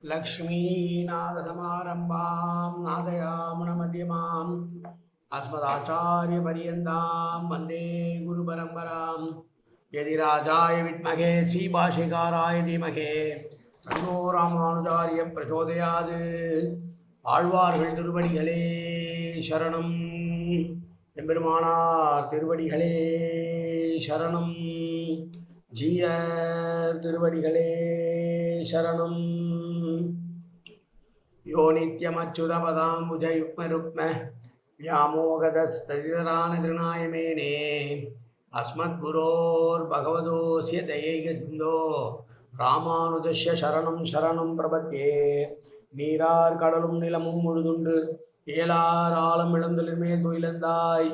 लक्ष्मीनाथसमारम्भां नादयामुनमध्यमाम् अस्मदाचार्यपर्यन्तां वन्दे गुरुपरम्परां यदिराजाय विद्महे श्रीभाष्यकाराय धीमहि तन्नो रामानुजार्यं प्रचोदयात् ஆழ்வார்கள் திருவடிகளே சரணம் எம்பெருமானார் திருவடிகளே சரணம் ஜீயர் திருவடிகளே சரணம் यो नित्यमच्युतपदाम्बुजयुग्मरुक्म व्यामोगदस्तदितरानगृणाय मेने अस्मद्गुरोर्भगवतोऽस्य दयैकसिन्धो रामानुजस्य शरणं शरणं प्रपद्ये நீரார் கடலும் நிலமும் முழுதுண்டு ஏலார் ஆலம் இளந்தொழில்மேல் துயிலந்தாய்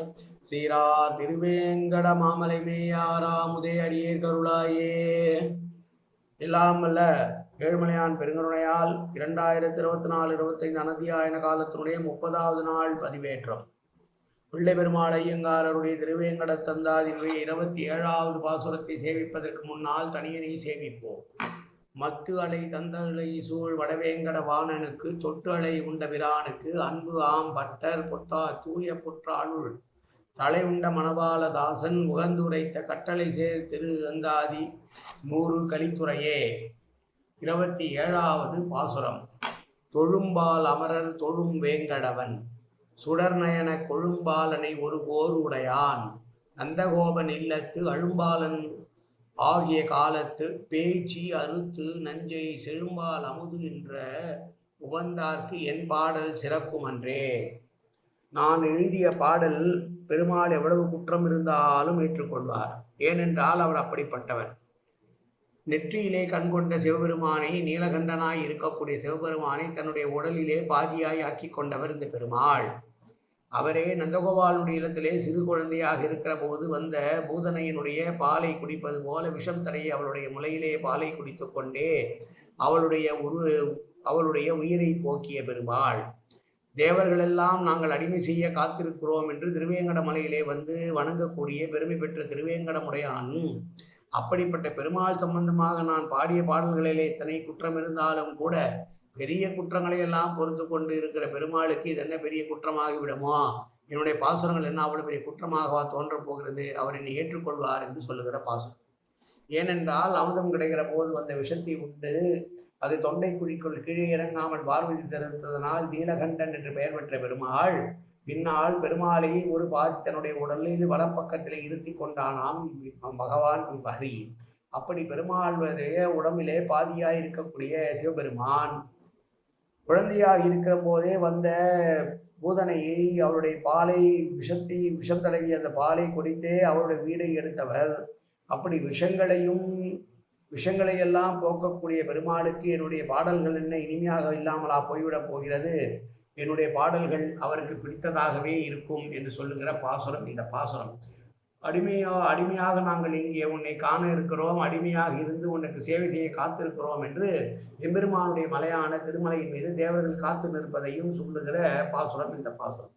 சீரார் திருவேங்கட மாமலை மேயாராமுதே அடியேர் கருளாயே. எல்லாம் வல்ல ஏழுமலையான் பெருங்கருணையால் 2024-25 அனத்தியாயன காலத்தினுடைய 30வது நாள் பதிவேற்றம். பிள்ளை பெருமாள் ஐயங்காரருடைய திருவேங்கட தந்தாதினுடைய 27வது பாசுரத்தை சேவிப்பதற்கு முன்னால் தனியனை சேவிப்போம். மத்து அலை தந்தலை சூழ் வடவேங்கட வாணனுக்கு தொட்டு அலை உண்ட பிரானுக்கு அன்பு ஆம் பட்டர் பொத்தா தூய புற்றாளுள் தலை உண்ட மணபாலதாசன் உகந்துரைத்த கட்டளை சேர் திரு அந்தாதி 100 கலித்துறையே. 27வது பாசுரம். தொழும்பால் அமரர் தொழும் வேங்கடவன் சுடர்நயன கொழும்பாலனை ஒரு போர் உடையான் நந்தகோபன் இல்லத்து அழும்பாலன் ஆகிய காலத்து பேச்சு அறுத்து நஞ்சை செழும்பால் அமுது என்ற உகந்தார்க்கு என் பாடல் சிறக்குமன்றே. நான் எழுதிய பாடல் பெருமாள் எவ்வளவு குற்றம் இருந்தாலும் ஏற்றுக்கொள்வார். ஏனென்றால் அவர் அப்படிப்பட்டவர். நெற்றியிலே கண்கொண்ட சிவபெருமானை, நீலகண்டனாய் இருக்கக்கூடிய சிவபெருமானை தன்னுடைய உடலிலே பாதியாய் ஆக்கி கொண்டவர் இந்த பெருமாள். அவரே நந்தகோபாலனுடைய இல்லத்திலே சிறு குழந்தையாக இருக்கிற போது வந்த பூதனையினுடைய பாலை குடிப்பது போல விஷம் தரையை அவளுடைய முலையிலே பாலை குடித்து கொண்டே அவளுடைய உயிரை போக்கிய பெருமாள். தேவர்களெல்லாம் நாங்கள் அடிமை செய்ய காத்திருக்கிறோம் என்று திருவேங்கட மலையிலே வந்து வணங்கக்கூடிய பெருமை பெற்ற திருவேங்கடமுடையான். அப்படிப்பட்ட பெருமாள் சம்பந்தமாக நான் பாடிய பாடல்களிலே இத்தனை குற்றம் இருந்தாலும் கூட பெரிய குற்றங்களை எல்லாம் பொறுத்து கொண்டு இருக்கிற பெருமாளுக்கு இது என்ன பெரிய குற்றமாகிவிடுமோ, என்னுடைய பாசுரங்கள் என்ன அவ்வளவு பெரிய குற்றமாகவா தோன்றப் போகிறது, அவர் என்னை ஏற்றுக்கொள்வார் என்று சொல்லுகிற பாசுரம். ஏனென்றால் அமுதம் கிடைக்கிற போது வந்த விஷத்தை உண்டு அது தொண்டை குழிக்குள் கீழே இறங்காமல் பார்வதி தருத்ததனால் நீலகண்டன் என்று பெயர் பெற்ற பெருமாள் பின்னால் பெருமாளை ஒரு பாதி தன்னுடைய உடலில் வலப்பக்கத்திலே இருத்தி கொண்டானாம் பகவான் ஹரி. அப்படி பெருமாளுடைய உடம்பிலே பாதியாய் இருக்கக்கூடிய சிவபெருமான் குழந்தையாக இருக்கிற போதே வந்த பூதனையை அவருடைய பாலை விஷம் தடவி அந்த பாலை குடித்தே அவருடைய உயிரை எடுத்தவர். அப்படி விஷங்களையெல்லாம் போக்கக்கூடிய பெருமாளுக்கு என்னுடைய பாடல்கள் என்ன இனிமையாக இல்லாமலா போய்விடப் போகிறது, என்னுடைய பாடல்கள் அவருக்கு பிடித்ததாகவே இருக்கும் என்று சொல்லுகிற பாசுரம் இந்த பாசுரம். அடிமையாக நாங்கள் இங்கே உன்னை காண இருக்கிறோம், அடிமையாக இருந்து உனக்கு சேவை செய்ய காத்திருக்கிறோம் என்று எம்பெருமானுடைய மலையான திருமலையின் மீது தேவர்கள் காத்து நிற்பதையும் சொல்லுகிற பாசுரம் இந்த பாசுரம்.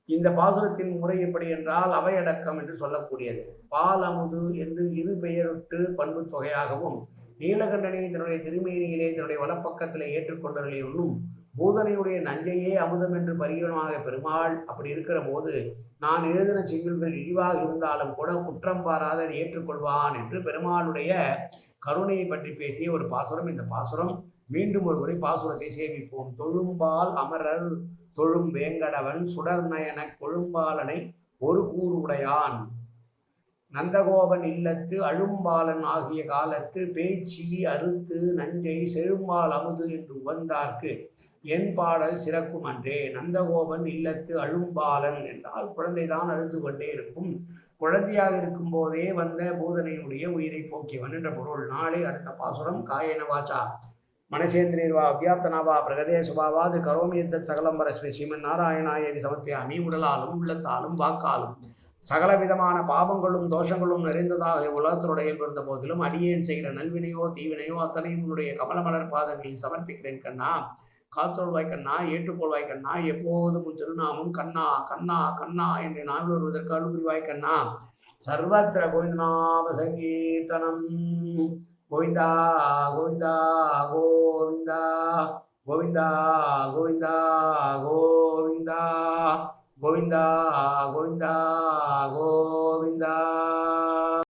இந்த பாசுரத்தின் முறை எப்படி என்றால் அவையடக்கம் என்று சொல்லக்கூடியது. பால் அமுது என்று இரு பெயரிட்டு பண்பு தொகையாகவும் நீலகண்டனை தன்னுடைய திருமேனியிலே தன்னுடைய வலப்பக்கத்திலே ஏற்றுக்கொண்டவர்களை ஒன்றும் பூதனையுடைய நஞ்சையே அமுதம் என்று பரிகணமாக பெருமாள். அப்படி இருக்கிற போது நான் எழுதின செய்யுள்கள் இழிவாக இருந்தாலும் கூட குற்றம் பாராத அதை ஏற்றுக்கொள்வான் என்று பெருமாளுடைய கருணையை பற்றி பேசிய ஒரு பாசுரம் இந்த பாசுரம். மீண்டும் ஒரு முறை பாசுரத்தை சேவிப்போம். தொழும்பால் அமரர் தொழும் வேங்கடவன் சுடர்நயன கொழும்பாலனை ஒரு கூறு உடையான் நந்தகோபன் இல்லத்து அழும்பாலன் ஆகிய காலத்து பேச்சி அறுத்து நஞ்சை செழும்பால் அமுது என்று உவந்தார்க்கு என் பாடல் சிறக்கும் அன்றே. நந்தகோபன் இல்லத்து அழும்பாலன் என்றால் குழந்தைதான் அழுது கொண்டே இருக்கும். குழந்தையாக இருக்கும் போதே வந்த பூதனையுடைய உயிரை போக்கியவன் என்ற பொருள். நாளை அடுத்த பாசுரம். காயன வாச்சா மனசேந்திரியர்வா அவ்யாப்தனாவா பிரகதே சுபாவாது கரோமி எத்தத் சகலம்பரஸ்மி ஸ்ரீமன் நாராயணாயதி சமர்ப்பியாமி. உடலாலும் உள்ளத்தாலும் வாக்காலும் சகல விதமான பாவங்களும் தோஷங்களும் நிறைந்ததாக உலகத்தினுடைய இருந்த போதிலும் அடியேன் செய்கிற நல்வினையோ தீவினையோ அத்தனையும் உன்னுடைய கமலமலர் பாதங்களில் சமர்ப்பிக்கிறேன் கண்ணா. காத்தோள்வாய் கண்ணா, ஏற்றுக்கொள்வாய் கண்ணா, எப்போதும் உன் திருநாமம் கண்ணா கண்ணா கண்ணா என்று நாள் வருவதற்கு அருள்புரிவாய் கண்ணா. சர்வத்திர கோவிந்தநாம சங்கீர்த்தனம் கோவிந்தா கோவிந்தா கோவிந்தா. கோவிந்தா கோவிந்தா கோவிந்தா கோவிந்தா கோவிந்தா கோவிந்தா கோவிந்தா.